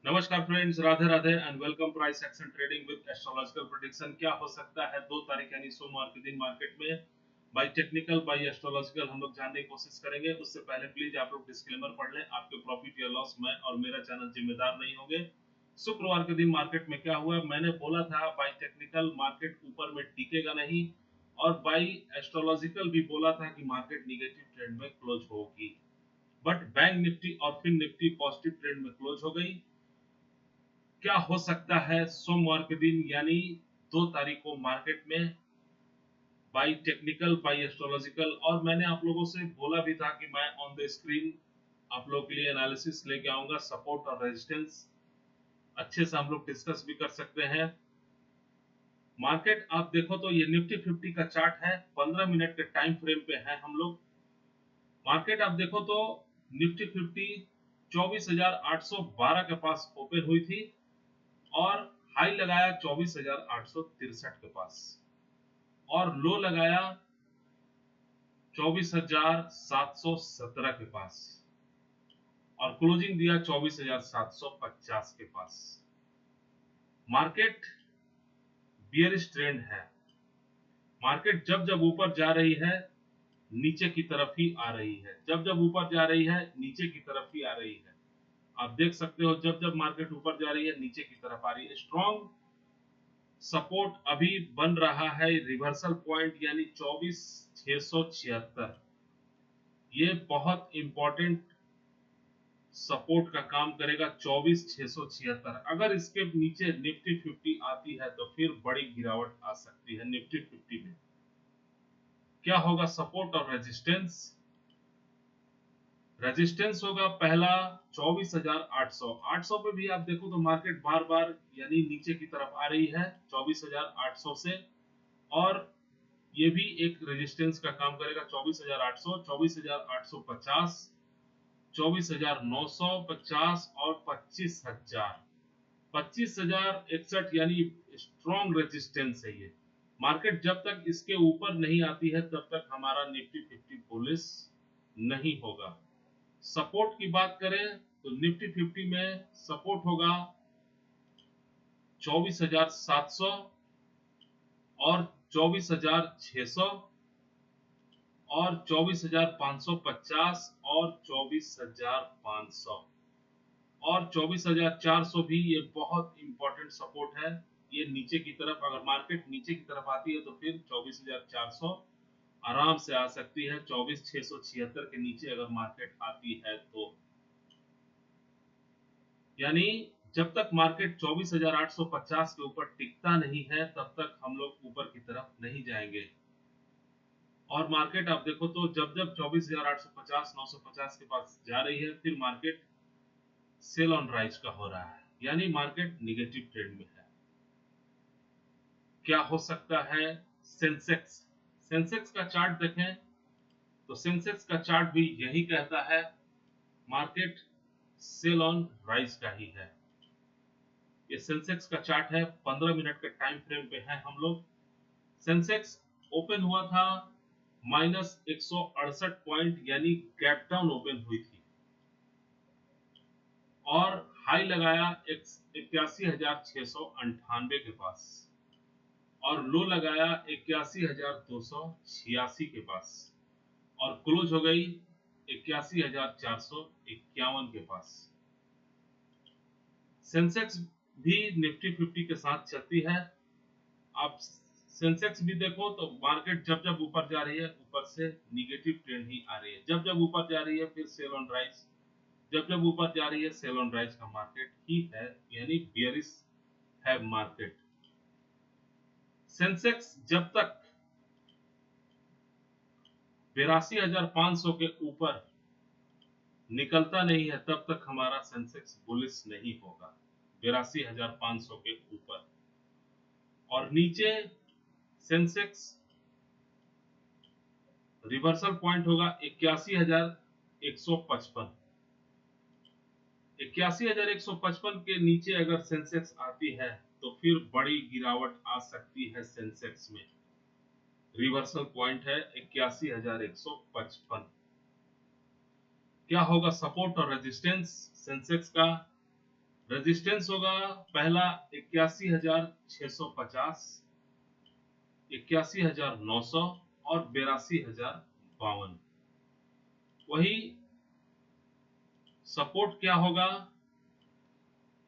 नमस्कार friends, Radhe Radhe and welcome price action trading with astrological prediction. क्या हो सकता है 2 तारीख यानी सोमवार के दिन मार्केट में बाई टेक्निकल बाई एस्ट्रोलॉजिकल हम लोग जानने की कोशिश करेंगे। उससे पहले प्लीज आप लोग डिस्क्लेमर पढ़ लें। आपके प्रॉफिट या लॉस मैं और मेरा चैनल जिम्मेदार नहीं होंगे। शुक्रवार के दिन मार्केट में क्या हुआ, मैंने बोला था बाई टेक्निकल मार्केट ऊपर में टिकेगा नहीं और बाई एस्ट्रोलॉजिकल भी बोला था कि मार्केट निगेटिव ट्रेंड में क्लोज होगी। बट बैंक निफ्टी और फिन निफ्टी पॉजिटिव ट्रेंड में क्लोज हो गई। क्या हो सकता है सोमवार के दिन यानी 2 तारीख को मार्केट में बाई टेक्निकल बाई एस्ट्रोलॉजिकल। और मैंने आप लोगों से बोला भी था कि मैं ऑन द स्क्रीन आप लोगों के लिए एनालिसिस लेके आऊंगा, सपोर्ट और रेजिस्टेंस अच्छे से हम लोग डिस्कस भी कर सकते हैं। मार्केट आप देखो तो ये निफ्टी 50 का चार्ट है, 15 मिनट के टाइम फ्रेम पे है हम लोग। मार्केट आप देखो तो निफ्टी 50 24,812 के पास ओपन हुई थी और हाई लगाया 24,863 के पास और लो लगाया 24,717 के पास और क्लोजिंग दिया 24,750 के पास। मार्केट बियरिश ट्रेंड है। मार्केट जब जब ऊपर जा रही है नीचे की तरफ ही आ रही है, जब जब ऊपर जा रही है नीचे की तरफ ही आ रही है। आप देख सकते हो जब जब मार्केट ऊपर जा रही है नीचे की तरफ आ रही है। स्ट्रॉन्ग सपोर्ट अभी बन रहा है रिवर्सल पॉइंट यानी 24,676। ये बहुत इंपॉर्टेंट सपोर्ट का काम करेगा 24,676। अगर इसके नीचे निफ्टी 50 आती है तो फिर बड़ी गिरावट आ सकती है निफ्टी 50 में। क्या होगा सपोर्ट और रेजिस्टेंस? रेजिस्टेंस होगा पहला 24,800। 800 पे भी आप देखो तो मार्केट बार बार यानी नीचे की तरफ आ रही है 24,800 से और ये भी एक रेजिस्टेंस का काम करेगा 24,800, 24,850, 24,950 और 25,000। 25,061 यानी स्ट्रॉन्ग रेजिस्टेंस है ये। मार्केट जब तक इसके ऊपर नहीं आती है तब तक हमारा निफ्टी 50 बुलिश नहीं होगा। सपोर्ट की बात करें तो निफ्टी 50 में सपोर्ट होगा 24,700 और 24,600 और 24,550 और 24,500 और 24,400 भी ये बहुत इंपॉर्टेंट सपोर्ट है। ये नीचे की तरफ अगर मार्केट नीचे की तरफ आती है तो फिर 24,400 आराम से आ सकती है। 24,676 के नीचे अगर मार्केट आती है तो यानी जब तक मार्केट 24,850 के ऊपर टिकता नहीं है तब तक हम लोग ऊपर की तरफ नहीं जाएंगे। और मार्केट आप देखो तो जब जब 24,850 950 के पास जा रही है फिर मार्केट सेल ऑन राइज का हो रहा है यानी मार्केट निगेटिव ट्रेंड में है। क्या हो सकता है सेंसेक्स? सेंसेक्स का चार्ट देखें तो सेंसेक्स का चार्ट भी यही कहता है मार्केट सेल ऑन राइज का ही है। ये सेंसेक्स का चार्ट है, 15 मिनट के टाइम फ्रेम पे है हम लोग। सेंसेक्स ओपन हुआ था -168 पॉइंट यानी गैप डाउन ओपन हुई थी और हाई लगाया 81,698 के पास और लो लगाया 81,286 के पास और क्लोज हो गई 81,451 के पास। सेंसेक्स भी निफ्टी 50 के साथ चलती है। आप सेंसेक्स भी देखो तो मार्केट जब जब ऊपर जा रही है ऊपर से निगेटिव ट्रेंड ही आ रही है, जब जब ऊपर जा रही है फिर सेल ऑन राइज, जब जब ऊपर जा रही है सेल ऑन राइज का मार्केट ही है यानी बियरिश है मार्केट। सेंसेक्स जब तक 82,500 के ऊपर निकलता नहीं है तब तक हमारा सेंसेक्स बुलिश नहीं होगा। 82,500 के ऊपर और नीचे सेंसेक्स रिवर्सल पॉइंट होगा 81,155। 81,155 के नीचे अगर सेंसेक्स आती है तो फिर बड़ी गिरावट आ सकती है सेंसेक्स में। रिवर्सल पॉइंट है 81,155। क्या होगा सपोर्ट और रेजिस्टेंस सेंसेक्स का? रेजिस्टेंस होगा पहला 81,650, 81,900 और 82,052। वही सपोर्ट क्या होगा,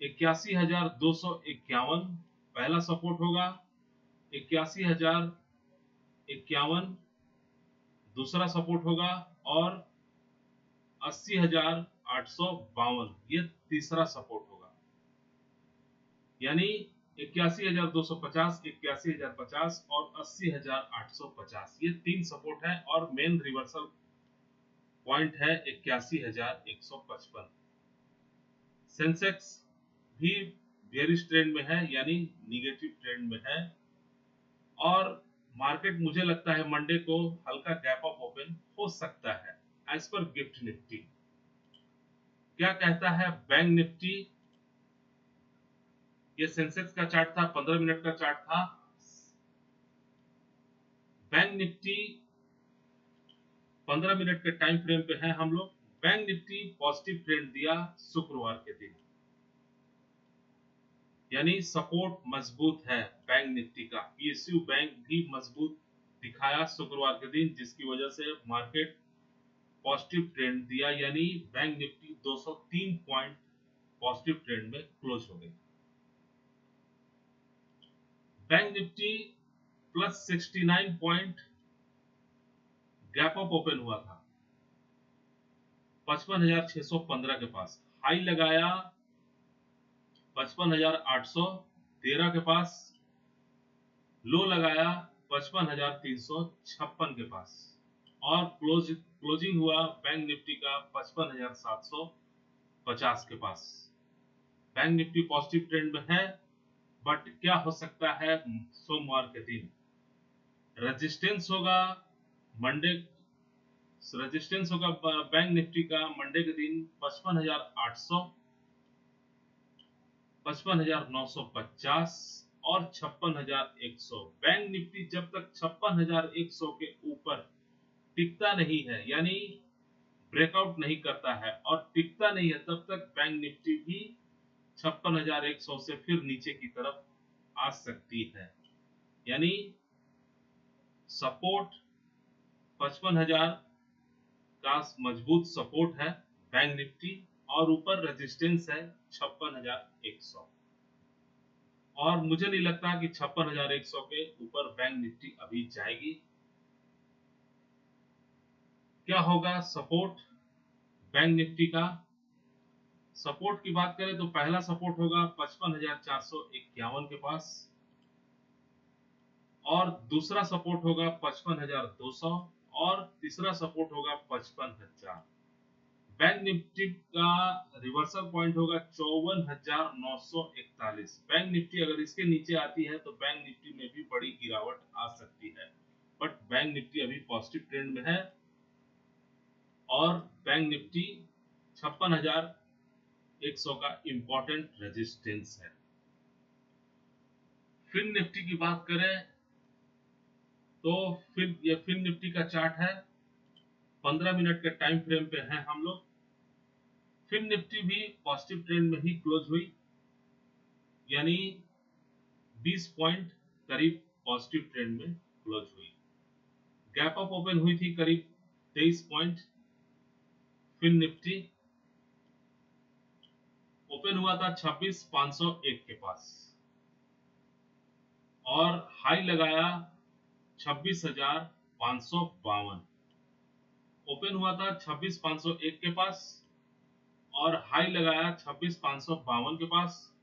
81,251 पहला सपोर्ट होगा, 81,051 दूसरा सपोर्ट होगा और 80,852 ये तीसरा सपोर्ट होगा। यानी 81,250, 81,050 और 80,850 ये तीन सपोर्ट है और मेन रिवर्सल पॉइंट है 81,155। सेंसेक्स भी बेयरिश ट्रेंड में है, यानी निगेटिव ट्रेंड में है और मार्केट मुझे लगता है मंडे को हल्का गैप अप ओपन हो सकता है। एज पर गिफ्ट निफ्टी क्या कहता है बैंक निफ्टी, ये सेंसेक्स का चार्ट था, 15 मिनट का चार्ट था। बैंक निफ्टी 15 मिनट के टाइम फ्रेम पे है हम लोग। बैंक निफ्टी पॉजिटिव ट्रेंड दिया शुक्रवार के दिन, यानी सपोर्ट मजबूत है बैंक निफ्टी का। पीएसयू बैंक भी मजबूत दिखाया शुक्रवार के दिन, जिसकी वजह से मार्केट पॉजिटिव ट्रेंड दिया, यानी bank Nifty 203 point positive trend में क्लोज हो गई। Bank Nifty plus 69 point gap up open हुआ था 55,615 के पास, हाई लगाया 55,813 के पास, लो लगाया 55,356 के पास और क्लोजिंग हुआ बैंक निफ्टी का 55,750 के पास। बैंक निफ्टी पॉजिटिव ट्रेंड में है, बट क्या हो सकता है सोमवार के दिन रेजिस्टेंस होगा मंडे, रेजिस्टेंस होगा बैंक निफ्टी का मंडे के दिन 55,800, 55,950 और 56,100। बैंक निफ्टी जब तक 56,100 के ऊपर टिकता नहीं है, यानी ब्रेकआउट नहीं करता है और टिकता नहीं है, तब तक बैंक निफ्टी भी 56,100 से फिर नीचे की तरफ आ सकती है। यानी सपोर्ट 55,000 का मजबूत सपोर्ट है बैंक निफ्टी और ऊपर रेजिस्टेंस है 56,100 और मुझे नहीं लगता कि 56,100 के ऊपर बैंक निफ्टी अभी जाएगी। क्या होगा सपोर्ट बैंक निफ्टी का, सपोर्ट की बात करें तो पहला सपोर्ट होगा 55,451 के पास और दूसरा सपोर्ट होगा 55,200 और तीसरा सपोर्ट होगा 55,000। बैंक निफ्टी का रिवर्सल पॉइंट होगा 54,941। बैंक निफ्टी अगर इसके नीचे आती है तो बैंक निफ्टी में भी बड़ी गिरावट आ सकती है, बट बैंक निफ्टी अभी पॉजिटिव ट्रेंड में है और बैंक निफ्टी 56,100 का इंपॉर्टेंट रेजिस्टेंस है। फिन निफ्टी की बात करें तो ये फिन निफ्टी का चार्ट है, 15 मिनट के टाइम फ्रेम पे है हम लोग। फिन निफ्टी भी पॉजिटिव ट्रेंड में ही क्लोज हुई, यानी 20 पॉइंट करीब पॉजिटिव ट्रेंड में क्लोज हुई। गैप अप ओपन हुई थी करीब 23 पॉइंट। फिन निफ्टी ओपन हुआ था 26,501 के पास और हाई लगाया 26,552। ओपन हुआ था 26,501 के पास और हाई लगाया 26,552 के पास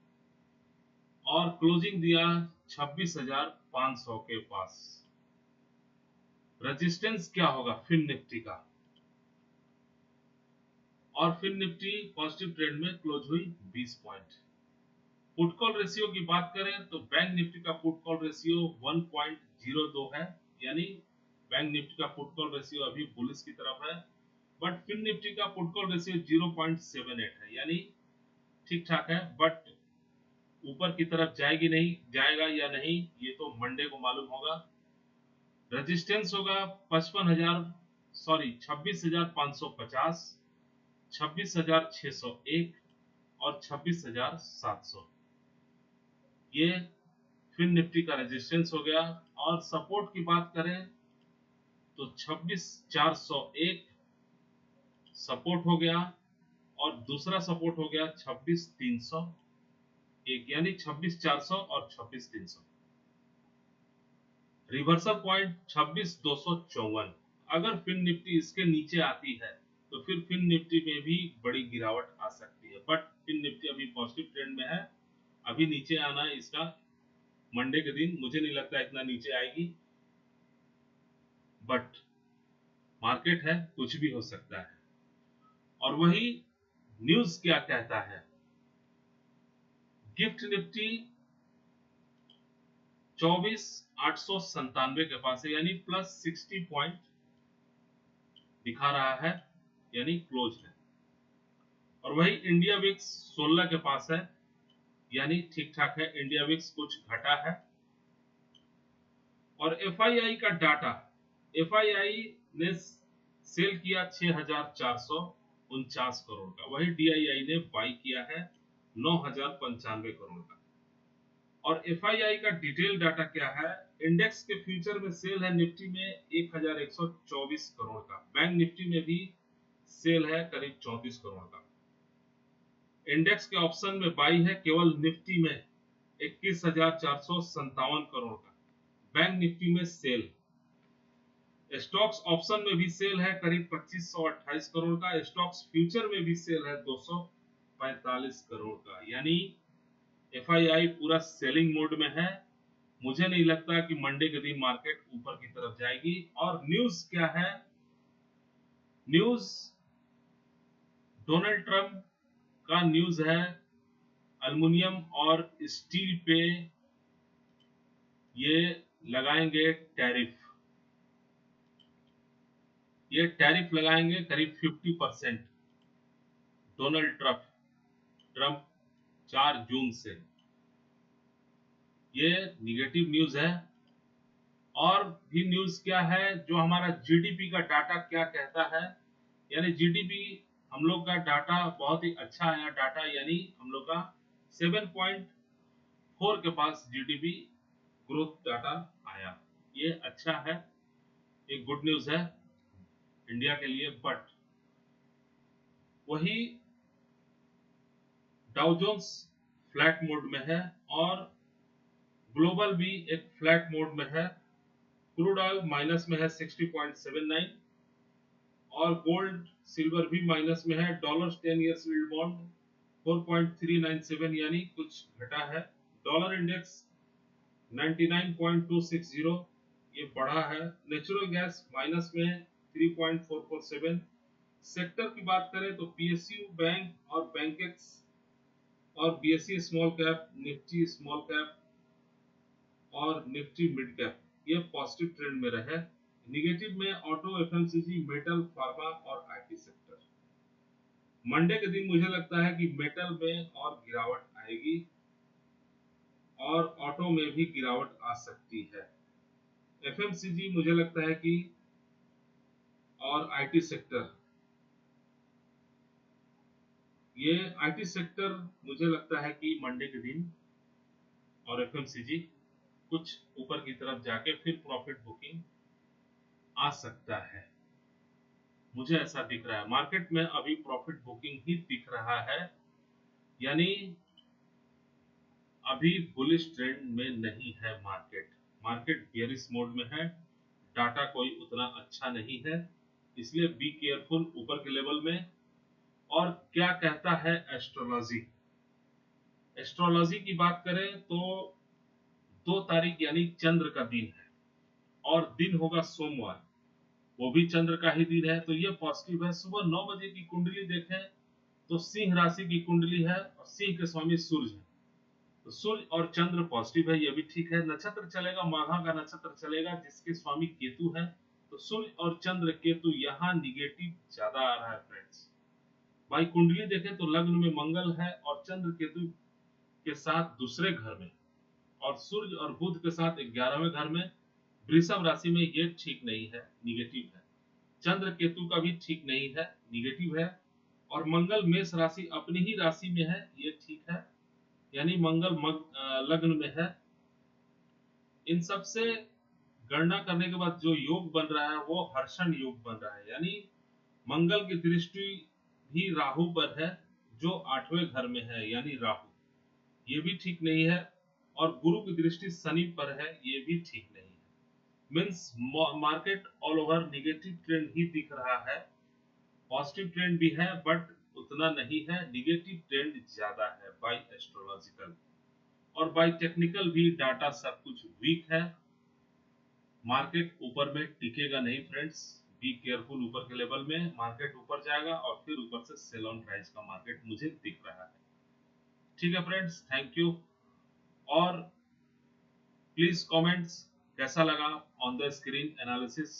और क्लोजिंग दिया 26,500 के पास। रेजिस्टेंस क्या होगा फिन निफ्टी का, और फिन निफ्टी पॉजिटिव ट्रेंड में क्लोज हुई 20 पॉइंट। पुट कॉल रेशियो की बात करें तो बैंक निफ्टी का पुट कॉल रेशियो 1.02 है, यानी बैंक निफ्टी का पुट कॉल रेशियो अभी बुलिश की तरफ है, बट फिन निफ्टी का पुट कॉल रेशियो 0.78 है, यानी ठीक ठाक है, बट ऊपर की तरफ जाएगी नहीं, जाएगा या नहीं ये तो मंडे को मालूम होगा। रेजिस्टेंस होगा 26,550, 26,601 और 26,700। ये फिन निफ्टी का रेजिस्टेंस हो गया। और सपोर्ट की बात करें तो 26,401 सपोर्ट हो गया और दूसरा सपोर्ट हो गया 26,301, यानी 26,400 और 26,300। Reversal point 26,254। अगर फिन निफ्टी इसके नीचे आती है तो फिर फिन निफ्टी में भी बड़ी गिरावट आ सकती है, बट फिन निफ्टी अभी पॉजिटिव ट्रेंड में है। अभी नीचे आना इसका मंडे के दिन मुझे नहीं लगता इतना नीचे आएगी, बट मार्केट है, कुछ भी हो सकता है। और वही न्यूज क्या कहता है, गिफ्ट निफ्टी 24,897 के पास है, यानी प्लस 60 पॉइंट दिखा रहा है, यानी क्लोज है। और वही इंडिया विक्स 16 के पास है, यानी ठीक ठाक है। इंडिया विक्स कुछ घटा है। और एफआईआई का डाटा, एफआईआई ने सेल किया 6,449 करोड़ का, वही डीआईआई ने बाई किया है 9,095 करोड़ का। और एफआईआई का डिटेल डाटा क्या है, इंडेक्स के फ्यूचर में सेल है निफ्टी में 1,124 करोड़ का, बैंक निफ्टी में भी सेल है करीब 34 करोड़ का। इंडेक्स के ऑप्शन में बाई है केवल निफ्टी में 21,457 करोड़ का, बैंक निफ्टी में सेल। स्टॉक्स ऑप्शन में भी सेल है करीब 2,528 करोड़ का, स्टॉक्स फ्यूचर में भी सेल है 245 करोड़ का, यानी एफआईआई पूरा सेलिंग मोड में है। मुझे नहीं लगता कि मंडे के दिन मार्केट ऊपर की तरफ जाएगी। और न्यूज क्या है, न्यूज डोनाल्ड ट्रंप का न्यूज है, एल्युमिनियम और स्टील पे ये लगाएंगे टैरिफ। ये टैरिफ लगाएंगे करीब 50%, डोनाल्ड ट्रंप 4 जून से। ये निगेटिव न्यूज है। और भी न्यूज क्या है, जो हमारा जीडीपी का डाटा क्या कहता है, यानी जीडीपी हम लोग का डाटा बहुत ही अच्छा आया डाटा, यानी हम लोग का 7.4 के पास जीडीपी ग्रोथ डाटा आया। ये अच्छा है, एक गुड न्यूज है इंडिया के लिए। बट वही डाउ जोन्स फ्लैट मोड में है और ग्लोबल भी एक फ्लैट मोड में है। क्रूड ऑयल माइनस में है 60.79 और गोल्ड सिल्वर भी माइनस में है। डॉलर 10 ईयर्स यील्ड बॉन्ड 4.397, यानी कुछ घटा है। डॉलर इंडेक्स 99.260, ये बढ़ा है। नेचुरल गैस माइनस में 3.447। सेक्टर की बात करें तो पीएसयू, बैंक और बैंकेक्स और BSE small cap, Nifty small cap और निफ्टी मिड कैप ये पॉजिटिव ट्रेंड में रहे। निगेटिव में ऑटो, एफएमसीजी, मेटल, फार्मा और आईटी सेक्टर। मंडे के दिन मुझे लगता है कि मेटल में और गिरावट आएगी और ऑटो में भी गिरावट आ सकती है। एफएमसीजी मुझे लगता है कि और आईटी सेक्टर, ये आईटी सेक्टर मुझे लगता है कि मंडे के दिन और एफएमसीजी कुछ ऊपर की तरफ जाके फिर प्रॉफिट बुकिंग आ सकता है। मुझे ऐसा दिख रहा है, मार्केट में अभी प्रॉफिट बुकिंग ही दिख रहा है, यानी अभी बुलिश ट्रेंड में नहीं है मार्केट। मार्केट बेयरिश मोड में है, डाटा कोई उतना अच्छा नहीं है, इसलिए बी केयरफुल ऊपर के लेवल में। और क्या कहता है एस्ट्रोलॉजी, एस्ट्रोलॉजी की बात करें तो 2 तारीख यानी चंद्र का दिन है और दिन होगा सोमवार, वो भी चंद्र का ही दिन है, तो ये पॉजिटिव है। सुबह 9 बजे की कुंडली देखें तो सिंह राशि की कुंडली है और सिंह के स्वामी सूर्य है, तो सूर्य और चंद्र पॉजिटिव है, ये भी ठीक है। नक्षत्र चलेगा, माघा का नक्षत्र चलेगा जिसके स्वामी केतु है, तो सूर्य और चंद्र केतु यहाँ निगेटिव ज्यादा आ रहा है फ्रेंड्स। भाई कुंडली देखें तो लग्न में मंगल है और चंद्र केतु के साथ दूसरे घर में, और सूर्य और बुध के साथ 11वें घर में। वृषभ राशि में ये ठीक नहीं है, निगेटिव है। चंद्र केतु का भी ठीक नहीं है, निगेटिव है। और मंगल मेष राशि अपनी ही राशि में है, ये ठीक है, यानी मंगल लग्न में है। इन सब से गणना करने के बाद जो योग बन रहा है वो हर्षण योग बन रहा है, यानी मंगल की दृष्टि भी राहु पर है जो 8वें घर में है, यानी राहु, ये भी ठीक नहीं है। और गुरु की दृष्टि शनि पर है, ये भी ठीक नहीं है। Means market all over negative trend ही दिख रहा है। पॉजिटिव ट्रेंड भी है बट उतना नहीं है, निगेटिव ट्रेंड ज्यादा है बाय एस्ट्रोलॉजिकल। और बाय टेक्निकल भी डाटा सब कुछ वीक है। मार्केट ऊपर में टिकेगा नहीं फ्रेंड्स, बी केयरफुल। ऊपर के लेवल में मार्केट ऊपर जाएगा और फिर ऊपर से सेल ऑन प्राइस का मार्केट मुझे दिख रहा है। ठीक है फ्रेंड्स, थैंक यू। और प्लीज कमेंट्स कैसा लगा ऑन द स्क्रीन एनालिसिस।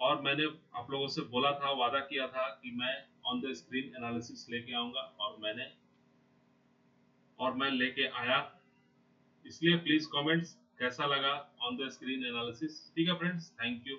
और मैंने आप लोगों से बोला था, वादा किया था कि मैं ऑन द स्क्रीन एनालिसिस लेके आऊंगा, और मैं लेके आया। इसलिए प्लीज कमेंट्स कैसा लगा ऑन द स्क्रीन एनालिसिस। ठीक है फ्रेंड्स, थैंक यू।